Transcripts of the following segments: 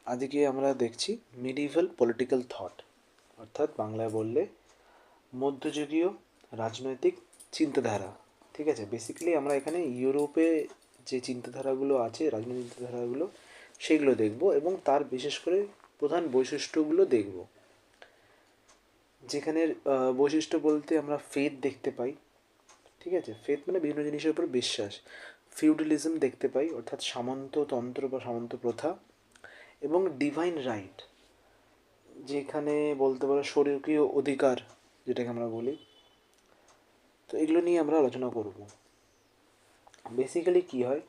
আজকে আমরা দেখছি মিডিভাল পলিটিক্যাল থট, অর্থাৎ বাংলায় বললে মধ্যযুগীয় রাজনৈতিক চিন্তাধারা। ঠিক আছে, বেসিক্যালি আমরা এখানে ইউরোপে যে চিন্তাধারাগুলো আছে, রাজনৈতিক চিন্তাধারাগুলো, সেগুলো দেখব এবং তার বিশেষ করে প্রধান বৈশিষ্ট্যগুলো দেখব। যেখানে বৈশিষ্ট্য বলতে আমরা ফেথ দেখতে পাই। ঠিক আছে, ফেথ মানে বিভিন্ন জিনিসের উপর বিশ্বাস। ফিউডালিজম দেখতে পাই, অর্থাৎ সামন্ততন্ত্র বা সামন্ত প্রথা, এবং ডিভাইন রাইট, যেখানে বলতে পারো স্বর্গীয় অধিকার, যেটাকে আমরা বলি। তো এগুলো নিয়ে আমরা আলোচনা করব। বেসিক্যালি কী হয়,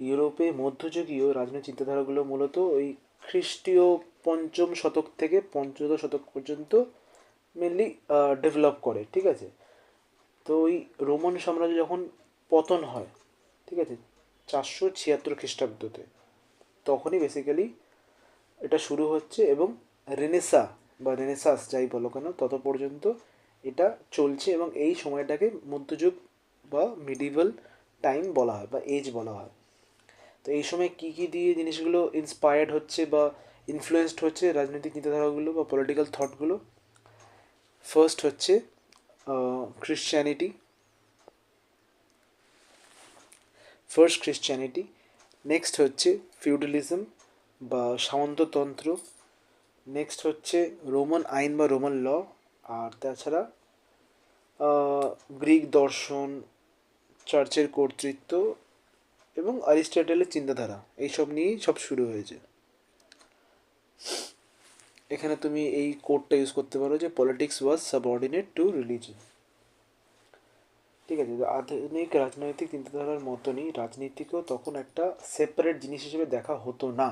ইউরোপে মধ্যযুগীয় রাজনৈতিক চিন্তাধারাগুলো মূলত ওই খ্রিস্টীয় পঞ্চম শতক থেকে পঞ্চদশ শতক পর্যন্ত মেনলি ডেভেলপ করে। ঠিক আছে, তো ওই রোমান সাম্রাজ্য যখন পতন হয়, ঠিক আছে, 476 খ্রিস্টাব্দতে, তখনই বেসিক্যালি এটা শুরু হচ্ছে এবং রেনেসাস যাই বলো কেন তত পর্যন্ত এটা চলছে, এবং এই সময়টাকে মধ্যযুগ বা মিডিভাল টাইম বলা হয় বা এজ বলা হয়। তো এই সময় কী কী দিয়ে জিনিসগুলো ইন্সপায়ার্ড হচ্ছে বা ইনফ্লুয়েসড হচ্ছে রাজনৈতিক চিন্তাধারাগুলো বা পলিটিক্যাল থটগুলো? ফার্স্ট হচ্ছে খ্রিশ্চানিটি। নেক্সট হচ্ছে ফিউডালিজম বা সামন্ততন্ত্র। নেক্সট হচ্ছে রোমান আইন বা রোমান ল। আর তাছাড়া গ্রিক দর্শন, চার্চের কর্তৃত্ব এবং অ্যারিস্টটলের চিন্তাধারা, এইসব নিয়েই সব শুরু হয়েছে। এখানে তুমি এই কোডটা ইউজ করতে পারো যে পলিটিক্স ওয়াজ সাবঅর্ডিনেট টু রিলিজন। ঠিক আছে, তো আধুনিক রাজনৈতিক চিন্তাধারার মতনই রাজনীতিকেও তখন একটা সেপারেট জিনিস হিসেবে দেখা হতো না,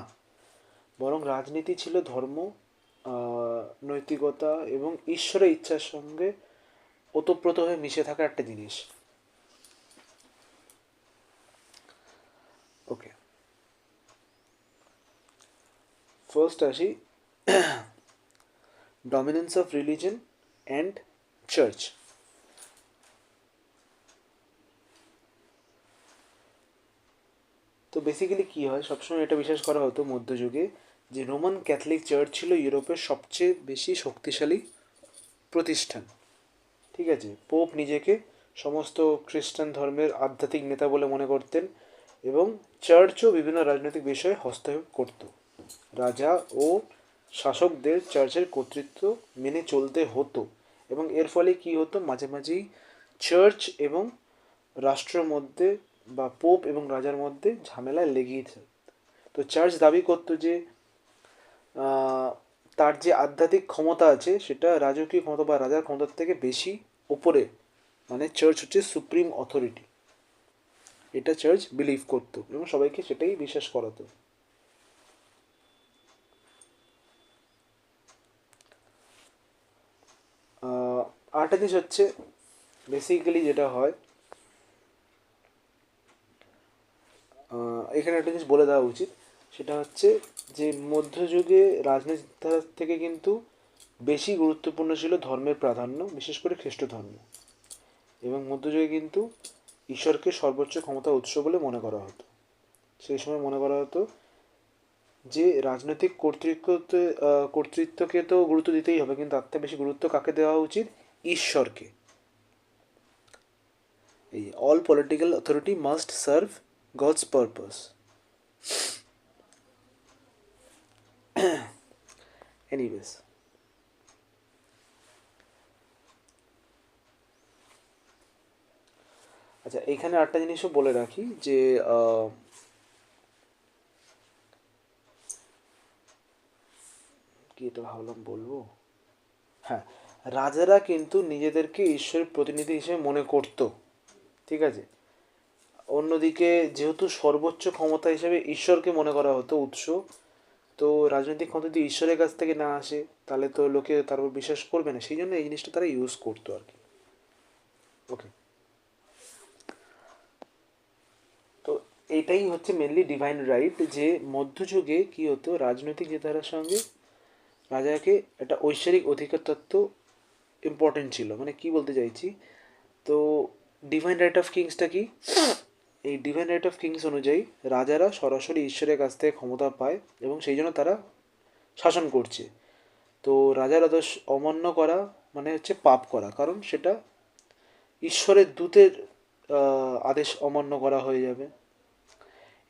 বরং রাজনীতি ছিল ধর্ম, নৈতিকতা এবং ঈশ্বরের ইচ্ছার সঙ্গে ওতপ্রোত হয়ে মিশে থাকা একটা জিনিস। ওকে, ফার্স্ট আসি dominance of religion and church. তো বেসিক্যালি কী হয়, সবসময় এটা বিশ্বাস করা হতো মধ্যযুগে যে রোমান ক্যাথলিক চার্চ ছিল ইউরোপের সবচেয়ে বেশি শক্তিশালী প্রতিষ্ঠান। ঠিক আছে, পোপ নিজেকে সমস্ত খ্রিস্টান ধর্মের আধ্যাত্মিক নেতা বলে মনে করতেন এবং চার্চও বিভিন্ন রাজনৈতিক বিষয়ে হস্তক্ষেপ করত। রাজা ও শাসকদের চার্চের কর্তৃত্ব মেনে চলতে হতো, এবং এর ফলে কী হতো, মাঝে মাঝেই চার্চ এবং রাষ্ট্রের মধ্যে বা পোপ এবং রাজার মধ্যে ঝামেলা লেগেই থাকে। তো চার্চ দাবি করতো যে তার যে আধ্যাত্মিক ক্ষমতা আছে সেটা রাজকীয় ক্ষমতা বা রাজার ক্ষমতার থেকে বেশি ওপরে, মানে চার্চ হচ্ছে সুপ্রিম অথরিটি। এটা চার্চ বিলিভ করতো এবং সবাইকে সেটাই বিশ্বাস করাতো। আরেকটা জিনিস হচ্ছে বেসিক্যালি যেটা হয়, এখানে একটা জিনিস বলে দেওয়া উচিত, সেটা হচ্ছে যে মধ্যযুগে রাজনীতির থেকে কিন্তু বেশি গুরুত্বপূর্ণ ছিল ধর্মের প্রাধান্য, বিশেষ করে খ্রিস্ট ধর্ম। এবং মধ্যযুগে কিন্তু ঈশ্বরকে সর্বোচ্চ ক্ষমতা উৎস বলে মনে করা হতো। সেই সময় মনে করা হতো যে রাজনৈতিক কর্তৃত্বকে তো গুরুত্ব দিতেই হবে, কিন্তু তার থেকে বেশি গুরুত্ব কাকে দেওয়া উচিত? ঈশ্বরকে। এই all political authority must serve God's purpose. Anyways, আচ্ছা এইখানে আরেকটা জিনিসও বলে রাখি যে কি এটা ভাবলাম বলবো, হ্যাঁ, রাজারা কিন্তু নিজেদেরকে ঈশ্বরের প্রতিনিধি হিসেবে মনে করত। ঠিক আছে, অন্যদিকে যেহেতু সর্বোচ্চ ক্ষমতা হিসেবে ঈশ্বরকে মনে করা হতো উৎস, তো রাজনৈতিক ক্ষমতা যদি ঈশ্বরের কাছ থেকে না আসে তাহলে তো লোকে তার উপর বিশ্বাস করবে না, সেই জন্য এই জিনিসটা তারা ইউজ করতো আর কি। ওকে, তো এইটাই হচ্ছে মেনলি ডিভাইন রাইট, যে মধ্যযুগে কী হতো, রাজনৈতিক জেতার সঙ্গে রাজাকে একটা ঐশ্বরিক অধিকার তত্ত্ব ইম্পর্টেন্ট ছিল। মানে কি বলতে চাইছি, তো ডিভাইন রাইট অফ কিংসটা কি, এই ডিভাইন রাইট অফ কিংস অনুযায়ী রাজারা সরাসরি ঈশ্বরের কাছ থেকে ক্ষমতা পায় এবং সেই জন্য তারা শাসন করছে। তো রাজার আদেশ অমান্য করা মানে হচ্ছে পাপ করা, কারণ সেটা ঈশ্বরের দূতের আদেশ অমান্য করা হয়ে যাবে।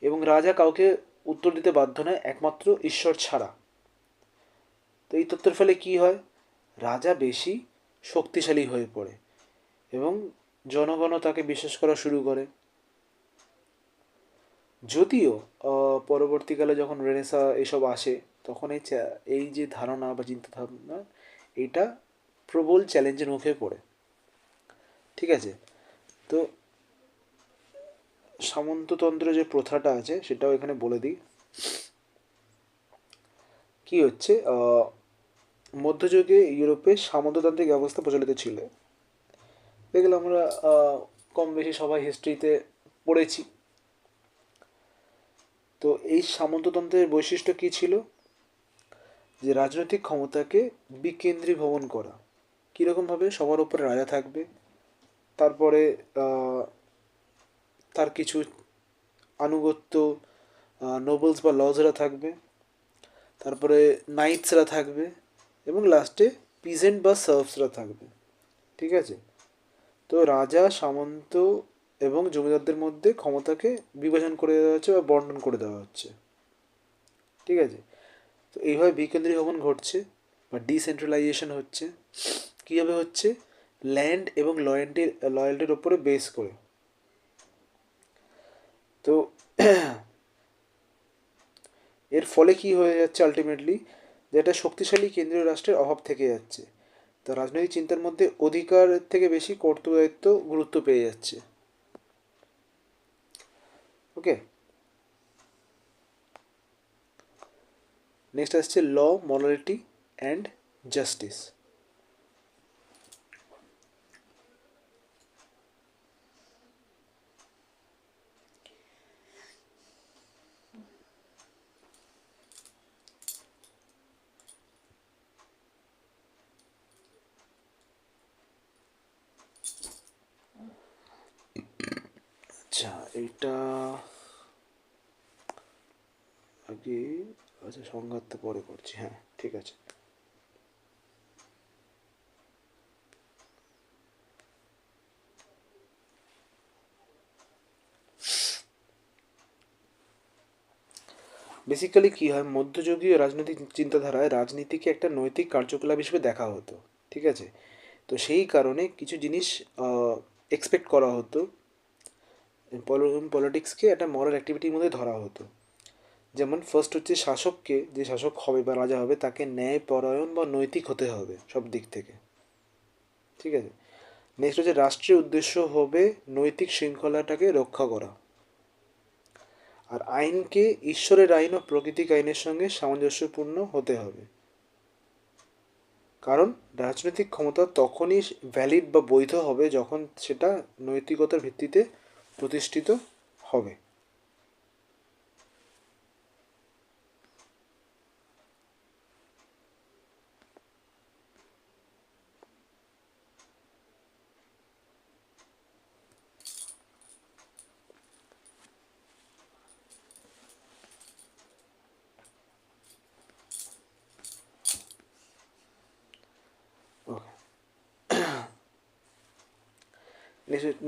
এবং রাজা কাউকে উত্তর দিতে বাধ্য নয় একমাত্র ঈশ্বর ছাড়া। তো এই তত্ত্বের ফলে কি হয়, রাজা বেশি শক্তিশালী হয়ে পড়ে এবং জনগণও তাকে বিশ্বাস করা শুরু করে। যদিও পরবর্তীকালে যখন রেনেসা এসব আসে, তখন এই যে ধারণা বা চিন্তা ভাবনা, এটা প্রবল চ্যালেঞ্জের মুখে পড়ে। ঠিক আছে। তো সামন্ততন্ত্র যে প্রথাটা আছে সেটাও এখানে বলে দিই। কি হচ্ছে, মধ্যযুগে ইউরোপে সামন্ততান্ত্রিক ব্যবস্থা প্রচলিত ছিল। এগুলো আমরা কম বেশি সবাই হিস্ট্রিতে পড়েছি। তো এই সামন্ততন্ত্রের বৈশিষ্ট্য কী ছিল, যে রাজনৈতিক ক্ষমতাকে বিকেন্দ্রীভবন করা। কীরকমভাবে, সবার উপরে রাজা থাকবে, তারপরে তার কিছু আনুগত্য নোবেলস বা লজরা থাকবে, তারপরে নাইটসরা থাকবে, এবং লাস্টে পিজেন্ট বা সার্ভসরা থাকবে। ঠিক আছে। তো রাজা, সামন্ত এবং জমিদারদের মধ্যে ক্ষমতাকে বিভাজন করে দেওয়া হচ্ছে বা বন্টন করে দেওয়া হচ্ছে। ঠিক আছে। তো এইভাবে বিকেন্দ্রীভবন ঘটছে বা ডিসেন্ট্রালাইজেশন হচ্ছে। কীভাবে হচ্ছে, ল্যান্ড এবং লয়্যালটির ওপরে বেস করে। তো এর ফলে কি হয়ে যাচ্ছে আলটিমেটলি, যে একটা শক্তিশালী কেন্দ্রীয় রাষ্ট্রের অভাব থেকে যাচ্ছে। তো রাজনৈতিক চিন্তার মধ্যে অধিকার থেকে বেশি কর্তৃত্ব গুরুত্ব পেয়ে যাচ্ছে। ওকে। নেক্সট আসছে ল, মরালিটি অ্যান্ড জাস্টিস। আচ্ছা, এইটা আগে, আচ্ছা সংঘাতটা পরে করছি, হ্যাঁ ঠিক আছে। বেসিক্যালি কী হয়, মধ্যযুগীয় রাজনৈতিক চিন্তাধারায় রাজনীতিকে একটা নৈতিক কার্যকলাপ হিসেবে দেখা হতো। ঠিক আছে। তো সেই কারণে কিছু জিনিস এক্সপেক্ট করা হতো, পলিটিক্সকে একটা মরাল অ্যাক্টিভিটির মধ্যে ধরা হতো। যেমন ফার্স্ট হচ্ছে, শাসককে, যে শাসক হবে বা রাজা হবে, তাকে ন্যায়পরায়ণ বা নৈতিক হতে হবে সব দিক থেকে। ঠিক আছে। নেক্সট হচ্ছে, রাষ্ট্রের উদ্দেশ্য হবে নৈতিক শৃঙ্খলাটাকে রক্ষা করা। আর আইনকে ঈশ্বরের আইন ও প্রকৃতিক আইনের সঙ্গে সামঞ্জস্যপূর্ণ হতে হবে। কারণ রাজনৈতিক ক্ষমতা তখনই ভ্যালিড বা বৈধ হবে যখন সেটা নৈতিকতার ভিত্তিতে প্রতিষ্ঠিত হবে। ওকে।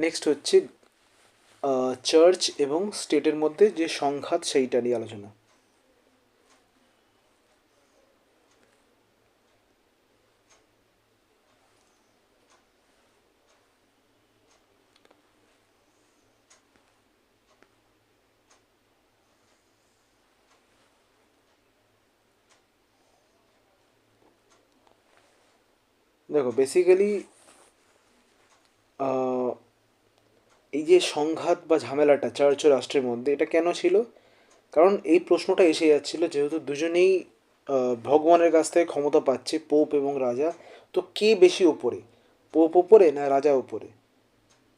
নেক্সট হচ্ছে চার্চ এবং স্টেটের মধ্যে যে সংঘাত, সেইটা নিয়ে আলোচনা। দেখো বেসিক্যালি এই যে সংঘাত বা ঝামেলাটা চার্চ ও রাষ্ট্রের মধ্যে, এটা কেন ছিল? কারণ এই প্রশ্নটা এসে যাচ্ছিল, যেহেতু দুজনেই ভগবানের কাছ থেকে ক্ষমতা পাচ্ছে, পোপ এবং রাজা। তো কে বেশি ওপরে, পোপ ওপরে না রাজা ওপরে?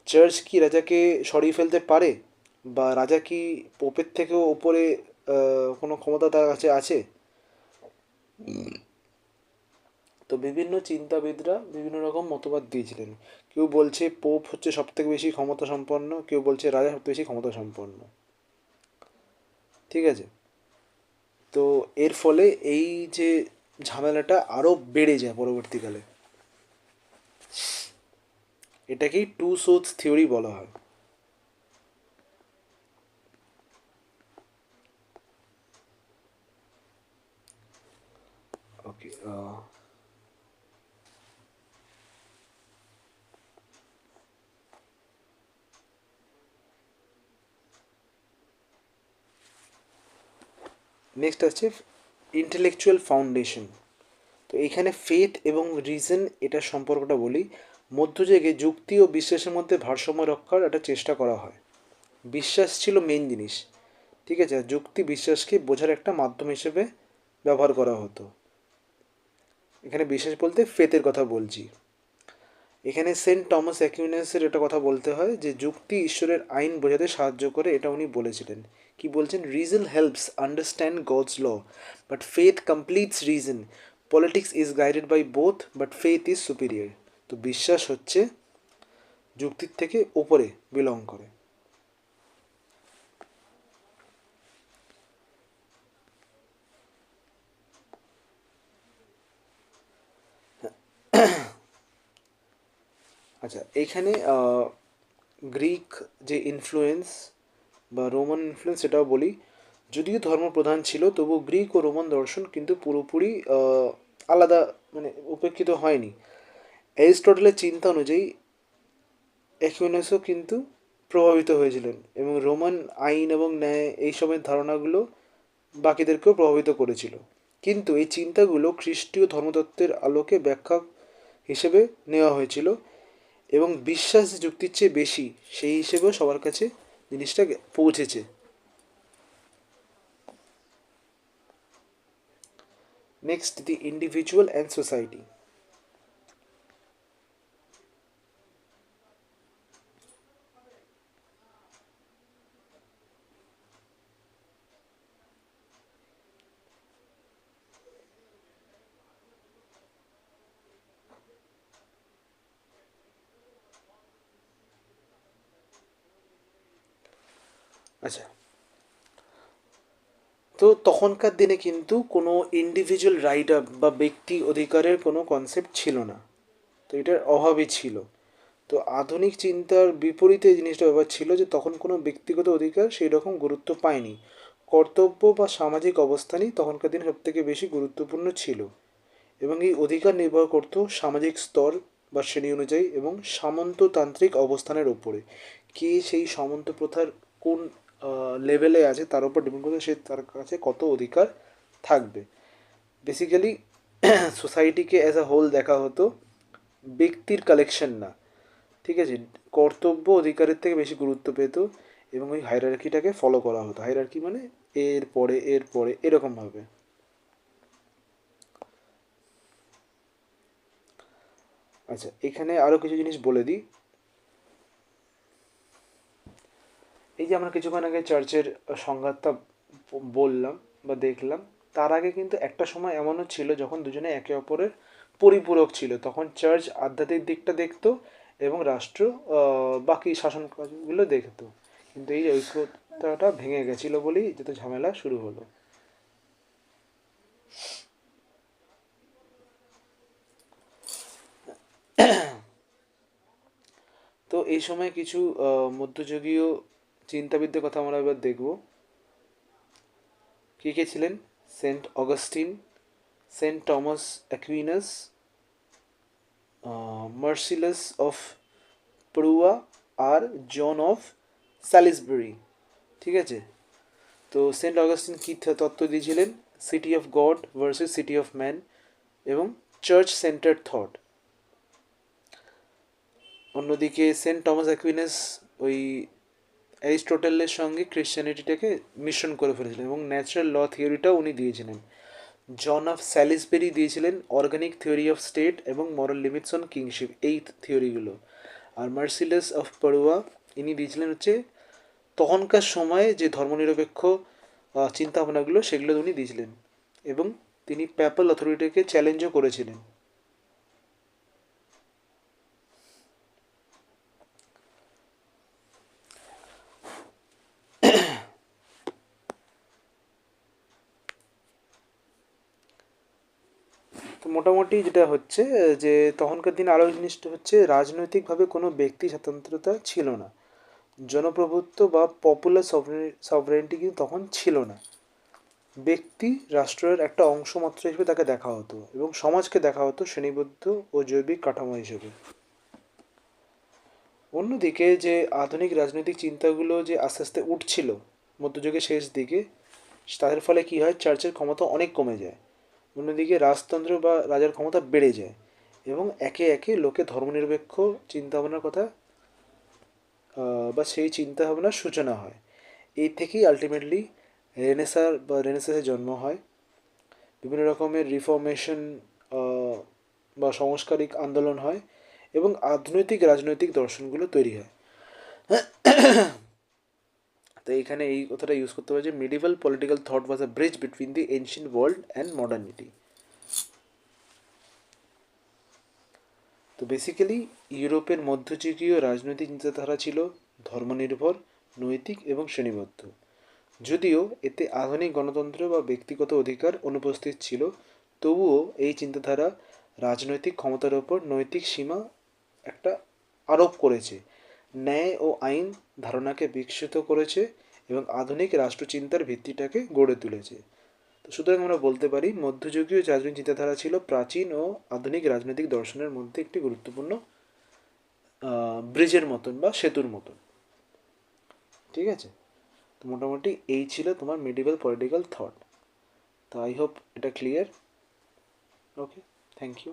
চার্চ কি রাজাকে সরিয়ে ফেলতে পারে, বা রাজা কি পোপের থেকেও ওপরে কোনো ক্ষমতা তার কাছে আছে? তো বিভিন্ন চিন্তাবিদরা বিভিন্ন রকম মতবাদ দিয়েছিলেন। কেউ বলছে পোপ হচ্ছে সব থেকে বেশি ক্ষমতা সম্পন্ন, কেউ বলছে রাজা সব থেকে বেশি ক্ষমতা সম্পন্ন। ঠিক আছে। তো এর ফলে এই যে ঝামেলাটা আরও বেড়ে যায় পরবর্তীকালে। এটাকেই টু সোর্স থিওরি বলা হয়। ওকে, নেক্সট আছে ইন্টেলেকচুয়াল ফাউন্ডেশন। তো এখানে ফেথ এবং রিজন এটার সম্পর্কটা বলি। মধ্যযুগে যুক্তি ও বিশ্বাসের মধ্যে ভারসাম্য রক্ষার একটা চেষ্টা করা হয়। বিশ্বাস ছিল মেন জিনিস, ঠিক আছে, আর যুক্তি বিশ্বাসকে বোঝার একটা মাধ্যম হিসেবে ব্যবহার করা হতো। এখানে বিশ্বাস বলতে ফেথের কথা বলছি। এখানে সেন্ট টমাস অ্যাকুইনাসের এটা কথা বলতে হয় যে যুক্তি ঈশ্বরের আইন বোঝাতে সাহায্য করে, এটা উনি বলেছিলেন। কি বলছেন? Reason helps understand God's law, but faith completes reason. Politics is guided by both, but faith is superior. তো বিশ্বাস হচ্ছে যুক্তির থেকে ওপরে বিলং করে। আচ্ছা, এইখানে গ্রিক যে ইনফ্লুয়েন্স বা রোমান ইনফ্লুয়েন্স সেটাও বলি। যদিও ধর্ম প্রধান ছিল, তবু গ্রিক ও রোমান দর্শন কিন্তু পুরোপুরি আলাদা, মানে উপেক্ষিত হয়নি। অ্যারিস্টটলের চিন্তা অনুযায়ী অ্যাকুইনাসও কিন্তু প্রভাবিত হয়েছিলেন, এবং রোমান আইন এবং ন্যায় এইসবের ধারণাগুলো বাকিদেরকেও প্রভাবিত করেছিল। কিন্তু এই চিন্তাগুলো খ্রিস্টীয় ধর্মতত্ত্বের আলোকে ব্যাখ্যা হিসেবে নেওয়া হয়েছিল, এবং বিশ্বাস যে যুক্তির চেয়ে বেশি সেই হিসেবেও সবার কাছে জিনিসটা পৌঁছেছে। Next, the individual and society. আচ্ছা, তো তখনকার দিনে কিন্তু কোনো ইন্ডিভিজুয়াল রাইট বা ব্যক্তি অধিকারের কোনো কনসেপ্ট ছিল না, তো এটার অভাবই ছিল। তো আধুনিক চিন্তার বিপরীতে এই জিনিসটা ব্যাপার ছিল যে তখন কোনো ব্যক্তিগত অধিকার সেই রকম গুরুত্ব পায়নি। কর্তব্য বা সামাজিক অবস্থানই তখনকার দিনে সবথেকে বেশি গুরুত্বপূর্ণ ছিল, এবং এই অধিকার নির্ভর করত সামাজিক স্তর বা শ্রেণী অনুযায়ী এবং সামন্ততান্ত্রিক অবস্থানের ওপরে। কে সেই সামন্ত প্রথার কোন লেভেলে আছে তার উপর ডিপেন্ড করতে সে তার কাছে কত অধিকার থাকবে। বেসিক্যালি সোসাইটিকে অ্যাজ আ হোল দেখা হতো, ব্যক্তির কালেকশন না, ঠিক আছে। কর্তব্য অধিকারের থেকে বেশি গুরুত্ব পেত, এবং ওই হাইরার্কিটাকে ফলো করা হতো। হাইরার্কি মানে এর পরে এর পরে এরকমভাবে। আচ্ছা, এখানে আরও কিছু জিনিস বলে দিই। এই যে আমরা কিছুক্ষণ আগে চার্চের সংঘাতটা বললাম বা দেখলাম, তার আগে কিন্তু একটা সময় এমনও ছিল যখন দুজনে একে অপরের পরিপূরক ছিল। তখন চার্চ আধ্যাত্মিক দিকটা দেখতো এবং রাষ্ট্র বাকি শাসন কাজগুলো দেখতো। কিন্তু এই ঐক্যতাটা ভেঙে গেছিলো বলেই যত ঝামেলা শুরু হলো। তো এই সময় কিছু মধ্যযুগীয় চিন্তাবিদদের কথা আমরা এবার দেখব। কে কে ছিলেন? Saint Augustine, Saint Thomas Aquinas, Marsilius of Padua, আর জন অফ স্যালিসবেরি, ঠিক আছে। তো সেন্ট অগাস্টিন কী তত্ত্ব দিয়েছিলেন? City of god versus city of man, এবং চার্চ সেন্টার থট। অন্যদিকে সেন্ট টমাস অ্যাকুইনাস ওই অ্যারিস্টোটেলের সঙ্গে ক্রিশ্চিয়ানিটিটাকে মিশ্রণ করে ফেলেছিলেন, এবং ন্যাচারাল ল থিওরিটাও উনি দিয়েছিলেন। জন অফ স্যালিসবেরি দিয়েছিলেন অর্গানিক থিওরি অফ স্টেট এবং মরাল লিমিটস অন কিংশিপ, এই থিওরিগুলো। আর মার্সিলাস অফ পড়ুয়া ইনি দিয়েছিলেন হচ্ছে তখনকার সময়ে যে ধর্মনিরপেক্ষ চিন্তাভাবনাগুলো সেগুলো উনি দিয়েছিলেন, এবং তিনি প্যাপল অথরিটিকে চ্যালেঞ্জও করেছিলেন। তো মোটামুটি যেটা হচ্ছে যে তখনকার দিনে আরও জিনিসটা হচ্ছে রাজনৈতিকভাবে কোনো ব্যক্তি স্বাতন্ত্রতা ছিল না, জনপ্রভুত্ব বা পপুলার সভরেন্টি কিন্তু তখন ছিল না। ব্যক্তি রাষ্ট্রের একটা অংশ মাত্র হিসেবে তাকে দেখা হতো এবং সমাজকে দেখা হতো শ্রেণীবদ্ধ ও জৈবিক কাঠামো হিসেবে। অন্যদিকে যে আধুনিক রাজনৈতিক চিন্তাগুলো যে আস্তে আস্তে উঠছিল মধ্যযুগের শেষ দিকে, তাদের ফলে কী হয়, চার্চের ক্ষমতা অনেক কমে যায়। অন্যদিকে রাজতন্ত্র বা রাজার ক্ষমতা বেড়ে যায় এবং একে একে লোকে ধর্মনিরপেক্ষ চিন্তাভাবনার কথা বা সেই চিন্তাভাবনার সূচনা হয়। এই থেকেই আলটিমেটলি রেনেসাঁসের জন্ম হয়। বিভিন্ন রকমের রিফর্মেশন বা সংস্কারিক আন্দোলন হয় এবং আধুনিক রাজনৈতিক দর্শনগুলো তৈরি হয়। তো এখানে এই কথাটা ইউজ করতে হবে যে medieval political thought was a bridge between the ancient world and modernity. তো বেসিক্যালি ইউরোপের মধ্যযুগীয় রাজনৈতিক চিন্তাধারা ছিল ধর্মনির্ভর, নৈতিক এবং শ্রেণীবদ্ধ। যদিও এতে আধুনিক গণতন্ত্র বা ব্যক্তিগত অধিকার অনুপস্থিত ছিল, তবুও এই চিন্তাধারা রাজনৈতিক ক্ষমতার ওপর নৈতিক সীমা একটা আরোপ করেছে, ন্যায় ও আইন ধারণাকে বিকশিত করেছে এবং আধুনিক রাষ্ট্রচিন্তার ভিত্তিটাকে গড়ে তুলেছে। তো সুতরাং আমরা বলতে পারি মধ্যযুগীয় রাজনৈতিক চিন্তাধারা ছিল প্রাচীন ও আধুনিক রাজনৈতিক দর্শনের মধ্যে একটি গুরুত্বপূর্ণ ব্রিজের মতন বা সেতুর মতন। ঠিক আছে, তো মোটামুটি এই ছিল তোমার মিডিভাল পলিটিক্যাল থট। তো আই হোপ এটা ক্লিয়ার। Okay, thank you.